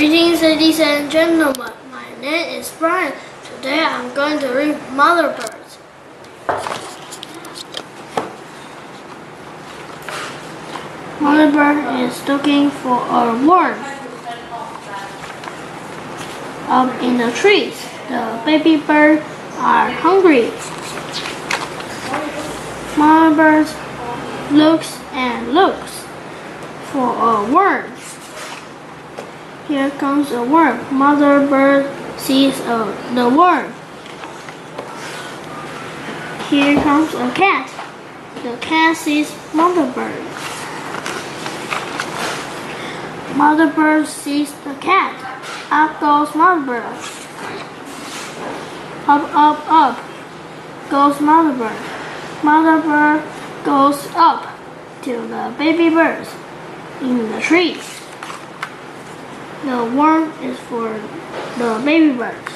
Greetings, ladies and gentlemen. My name is Brian. Today I'm going to read Mother Birds. Mother bird is looking for a worm. Up in the trees, the baby birds are hungry. Mother bird looks and looks for a worm. Here comes a worm. Mother bird sees the worm. Here comes a cat. The cat sees mother bird. Mother bird sees the cat. Up goes mother bird. Up goes mother bird. Mother bird goes up to the baby birds in the trees. The worm is for the baby birds.